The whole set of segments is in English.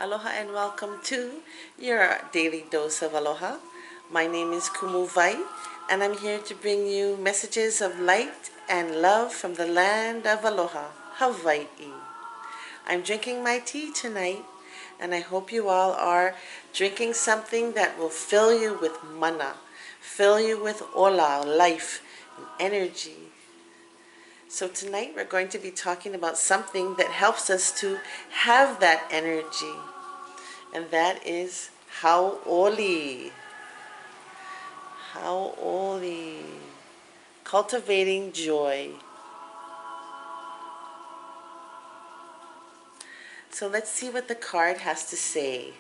Aloha and welcome to your daily dose of aloha. My name is Kumuvai and I'm here to bring you messages of light and love from the land of aloha, Hawaii. I'm drinking my tea tonight and I hope you all are drinking something that will fill you with mana, fill you with ola, life, and energy. So tonight we're going to be talking about something that helps us to have that energy, and that is Hau'Oli. Hau'Oli. Cultivating joy. So let's see what the card has to say.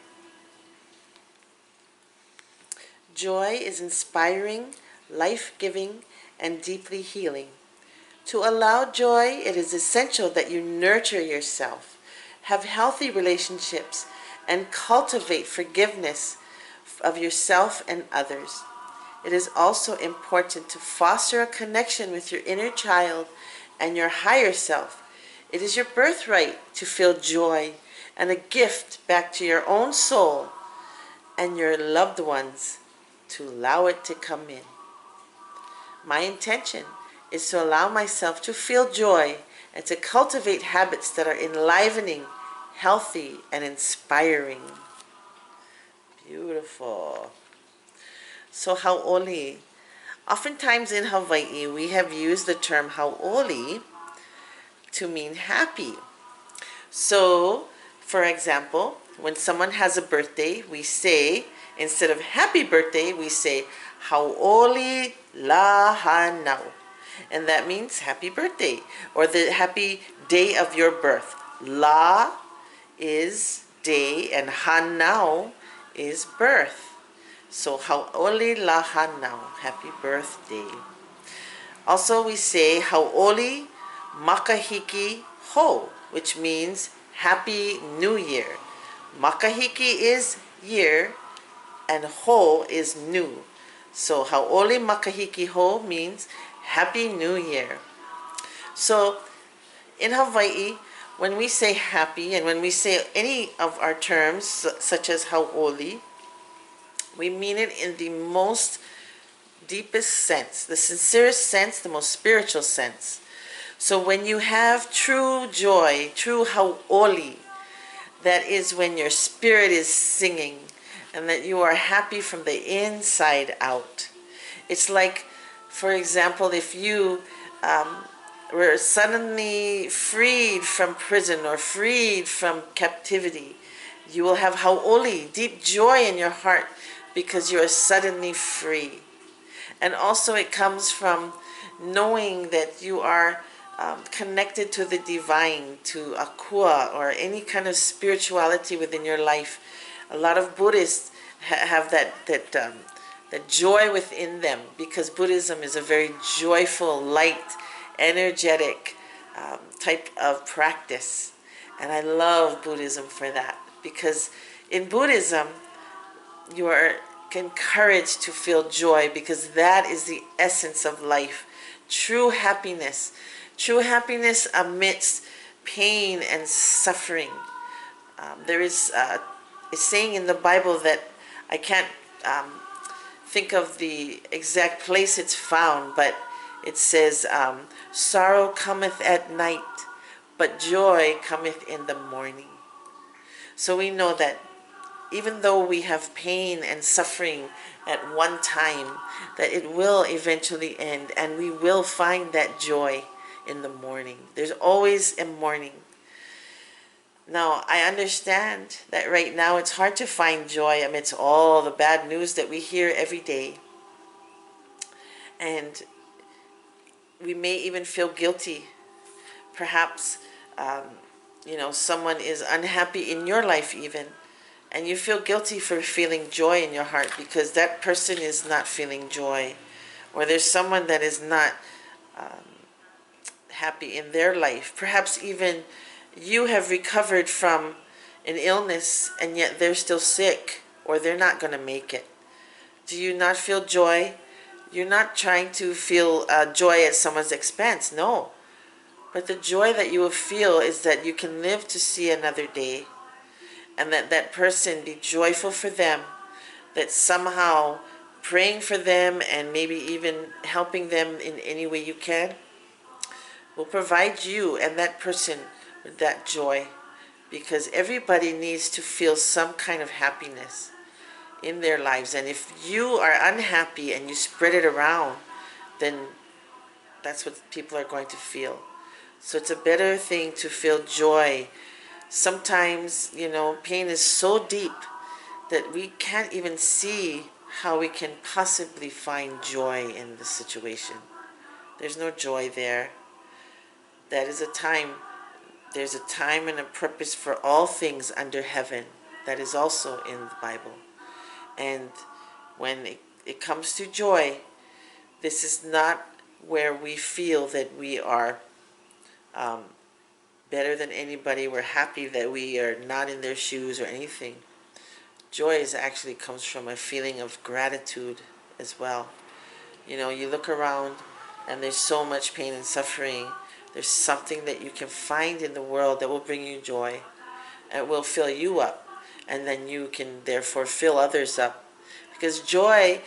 Joy is inspiring, life-giving, and deeply healing. To allow joy, it is essential that you nurture yourself, have healthy relationships, and cultivate forgiveness of yourself and others. It is also important to foster a connection with your inner child and your higher self. It is your birthright to feel joy and a gift back to your own soul and your loved ones to allow it to come in. My intention is to allow myself to feel joy and to cultivate habits that are enlivening, healthy, and inspiring. Beautiful. So Hau'Oli. Oftentimes in Hawaii, we have used the term Hau'Oli to mean happy. So, for example, when someone has a birthday, we say, instead of happy birthday, we say Hau'Oli Lahanau. And that means happy birthday, or the happy day of your birth. La is day and hanau is birth. So Hau'Oli Lahanau, happy birthday. Also we say Hau'Oli Makahiki Ho, which means happy new year. Makahiki is year and ho is new. So Hau'Oli Makahiki Ho means Happy New Year. So in Hawaii, when we say happy and when we say any of our terms such as Hau'Oli, we mean it in the most deepest sense, the sincerest sense, the most spiritual sense. So when you have true joy, true Hau'Oli, that is when your spirit is singing and that you are happy from the inside out. It's like, for example, if you were suddenly freed from prison or freed from captivity, you will have Hau'Oli, deep joy in your heart because you are suddenly free. And also it comes from knowing that you are connected to the divine, to Akua, or any kind of spirituality within your life. A lot of Buddhists have that joy within them, because Buddhism is a very joyful, light, energetic type of practice. And I love Buddhism for that, because in Buddhism you are encouraged to feel joy, because that is the essence of life. True happiness amidst pain and suffering. There is a saying in the Bible that I can't think of the exact place it's found, but it says, sorrow cometh at night, but joy cometh in the morning. So we know that even though we have pain and suffering at one time, that it will eventually end and we will find that joy in the morning. There's always a morning. Now, I understand that right now it's hard to find joy amidst all the bad news that we hear every day. And we may even feel guilty. Perhaps, someone is unhappy in your life even, and you feel guilty for feeling joy in your heart because that person is not feeling joy. Or there's someone that is not happy in their life. Perhaps even you have recovered from an illness and yet they're still sick, or they're not going to make it. Do you not feel joy? You're not trying to feel joy at someone's expense, no. But the joy that you will feel is that you can live to see another day. and that that person be joyful for them, that somehow praying for them and maybe even helping them in any way you can will provide you and that person with that joy, because everybody needs to feel some kind of happiness in their lives. And if you are unhappy and you spread it around, then that's what people are going to feel. So it's a better thing to feel joy. Sometimes, you know, pain is so deep that we can't even see how we can possibly find joy in the situation. There's no joy there. That is a time, there's a time and a purpose for all things under heaven. That is also in the Bible. And when it comes to joy, this is not where we feel that we are better than anybody. We're happy that we are not in their shoes or anything. Joy is actually comes from a feeling of gratitude as well. You know, you look around and there's so much pain and suffering. There's something that you can find in the world that will bring you joy. And it will fill you up. And then you can therefore fill others up. Because joy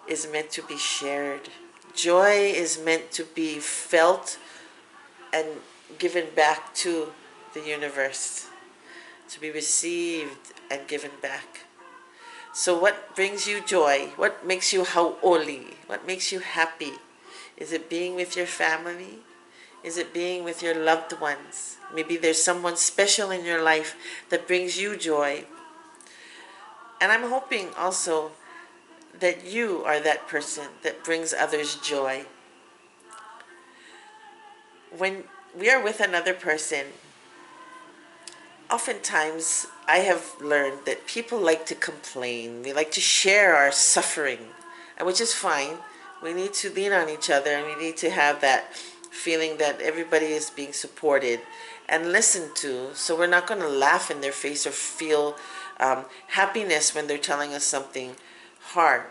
is meant to be shared. Joy is meant to be felt and given back to the universe. To be received and given back. So what brings you joy? What makes you Hau'Oli? What makes you happy? Is it being with your family? Is it being with your loved ones? Maybe there's someone special in your life that brings you joy. And I'm hoping also that you are that person that brings others joy. When we are with another person, oftentimes I have learned that people like to complain. We like to share our suffering, which is fine. We need to lean on each other, and we need to have that feeling that everybody is being supported and listened to. So we're not going to laugh in their face or feel happiness when they're telling us something hard.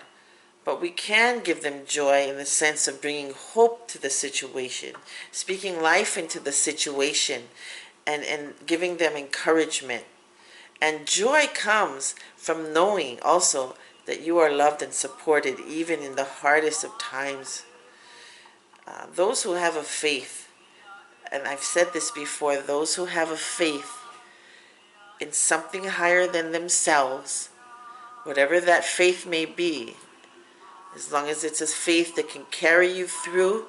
But we can give them joy in the sense of bringing hope to the situation, speaking life into the situation, and giving them encouragement. And joy comes from knowing also that you are loved and supported even in the hardest of times. Those who have a faith, and I've said this before, those who have a faith in something higher than themselves, whatever that faith may be, as long as it's a faith that can carry you through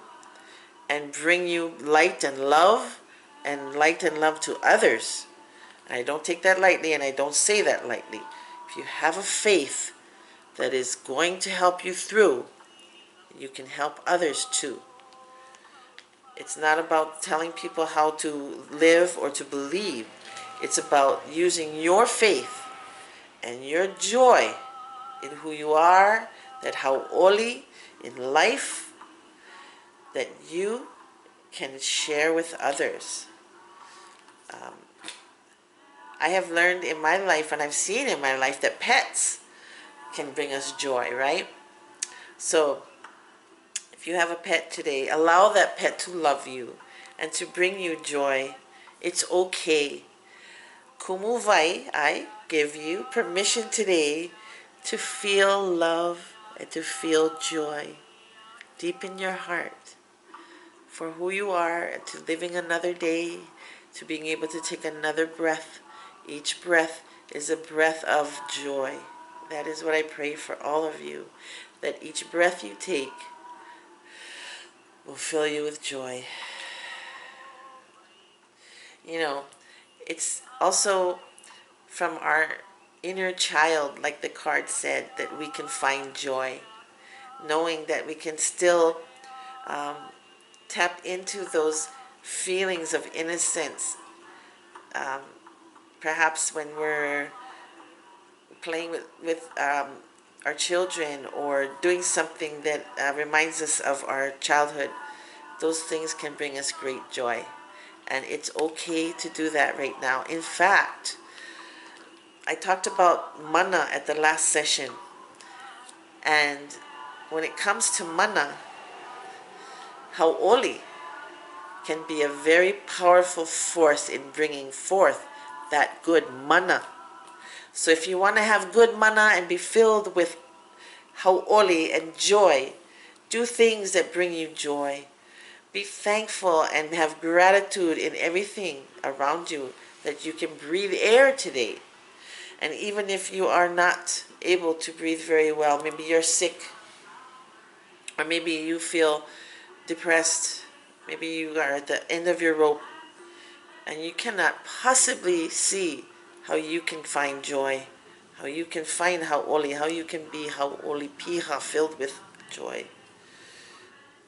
and bring you light and love to others. And I don't take that lightly, and I don't say that lightly. If you have a faith that is going to help you through, you can help others too. It's not about telling people how to live or to believe. It's about using your faith and your joy in who you are, that Hau'Oli in life, that you can share with others. I have learned in my life, and I've seen in my life, that pets can bring us joy, right? So if you have a pet today, allow that pet to love you and to bring you joy. It's okay. Kumuvai, I give you permission today to feel love and to feel joy deep in your heart for who you are, and to living another day, to being able to take another breath. Each breath is a breath of joy. That is what I pray for all of you, that each breath you take will fill you with joy. You know, it's also from our inner child, like the card said, that we can find joy, knowing that we can still tap into those feelings of innocence. Perhaps when we're playing with our children, or doing something that reminds us of our childhood, those things can bring us great joy. And it's okay to do that right now. In fact, I talked about mana at the last session. And when it comes to mana, Hau'Oli can be a very powerful force in bringing forth that good mana. So if you want to have good mana and be filled with Hau'Oli and joy, do things that bring you joy. Be thankful and have gratitude in everything around you, that you can breathe air today. And even if you are not able to breathe very well, maybe you're sick, or maybe you feel depressed, maybe you are at the end of your rope, and you cannot possibly see how you can find joy, how you can find Hau'Oli, how you can be Hau'Oli Piha, filled with joy.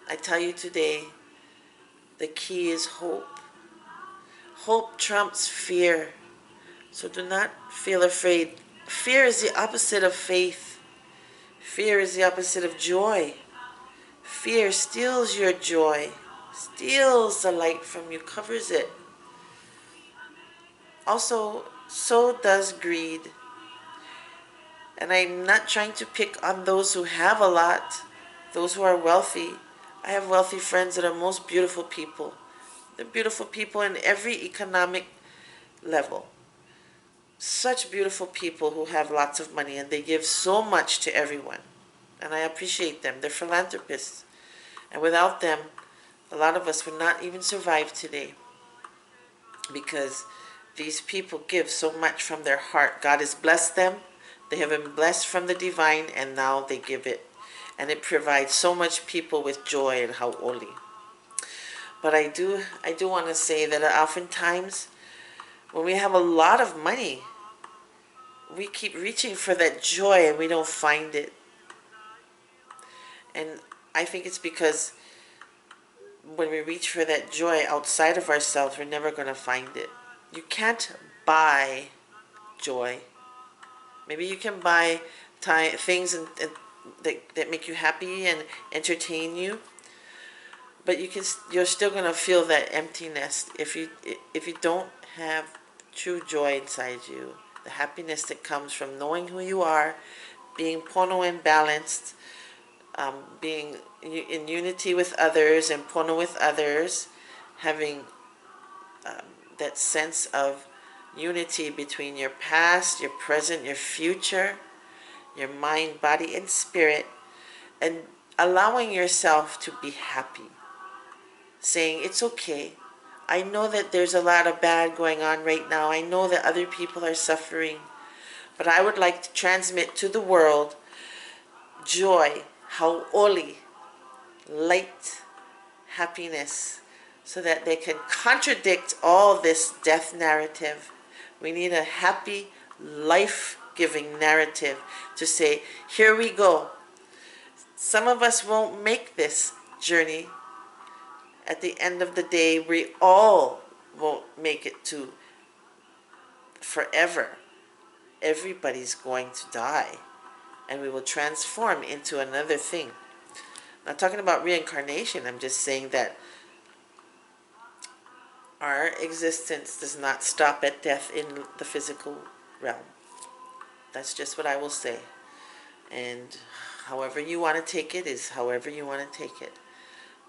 I tell you today, the key is hope. Hope trumps fear. So do not feel afraid. Fear is the opposite of faith. Fear is the opposite of joy. Fear steals your joy, steals the light from you, covers it. Also, so does greed. And I'm not trying to pick on those who have a lot, those who are wealthy. I have wealthy friends that are most beautiful people. They're beautiful people in every economic level. Such beautiful people who have lots of money, and they give so much to everyone. And I appreciate them. They're philanthropists. And without them, a lot of us would not even survive today, because these people give so much from their heart. God has blessed them. They have been blessed from the divine, and now they give it. And it provides so much people with joy and Hau'Oli. But I do want to say that oftentimes, when we have a lot of money, we keep reaching for that joy and we don't find it. And I think it's because when we reach for that joy outside of ourselves, we're never going to find it. You can't buy joy. Maybe you can buy things that make you happy and entertain you, but you're still going to feel that emptiness if you don't have true joy inside you. The happiness that comes from knowing who you are, being pono and balanced, being in unity with others and pono with others, having that sense of unity between your past, your present, your future, your mind, body, and spirit, and allowing yourself to be happy. Saying, it's okay. I know that there's a lot of bad going on right now. I know that other people are suffering. But I would like to transmit to the world joy, Hau'Oli, light, happiness, so that they can contradict all this death narrative. We need a happy, life-giving narrative to say, here we go. Some of us won't make this journey. At the end of the day, we all won't make it to forever. Everybody's going to die, and we will transform into another thing. I'm not talking about reincarnation. I'm just saying that our existence does not stop at death in the physical realm. That's just what I will say. And however you want to take it is however you want to take it.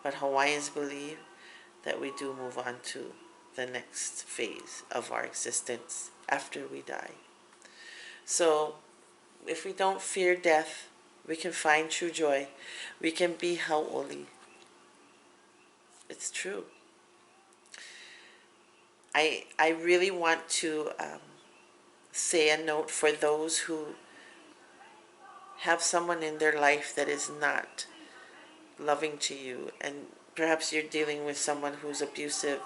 But Hawaiians believe that we do move on to the next phase of our existence after we die. So if we don't fear death, we can find true joy. We can be Hau'Oli. It's true. I really want to say a note for those who have someone in their life that is not loving to you, and perhaps you're dealing with someone who's abusive,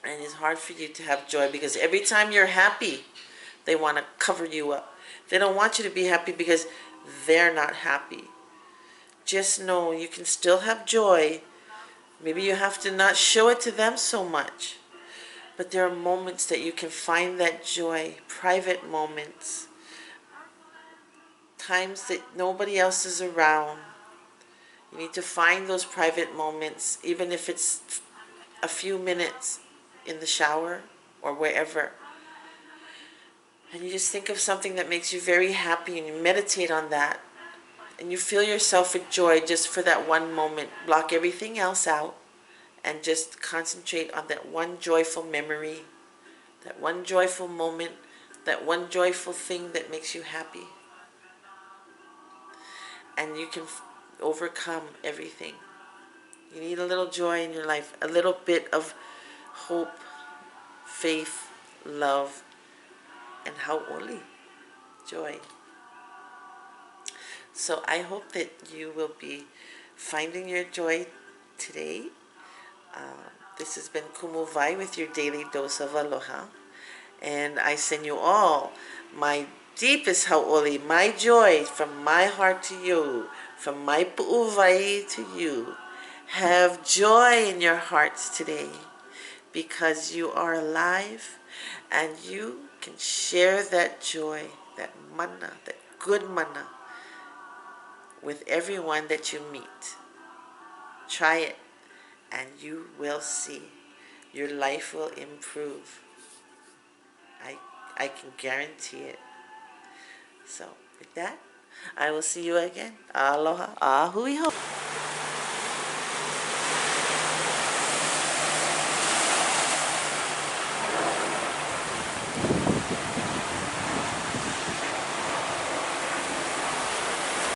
and it's hard for you to have joy because every time you're happy, they want to cover you up. They don't want you to be happy because they're not happy. Just know you can still have joy. Maybe you have to not show it to them so much, but there are moments that you can find that joy, private moments, times that nobody else is around. You need to find those private moments, even if it's a few minutes in the shower or wherever. And you just think of something that makes you very happy and you meditate on that. And you fill yourself with joy just for that one moment. Block everything else out and just concentrate on that one joyful memory, that one joyful moment that one joyful thing that makes you happy. And you can overcome everything. You need a little joy in your life, a little bit of hope, faith, love, and Hau'Oli, joy. So I hope that you will be finding your joy today. This has been Kumuvai with your daily dose of aloha. And I send you all my deepest Hau'Oli, my joy from my heart to you, from my pu'uvai to you. Have joy in your hearts today because you are alive and you can share that joy, that mana, that good mana with everyone that you meet. Try it and you will see. Your life will improve. I can guarantee it. So with that, I will see you again. Aloha. Ahui ho.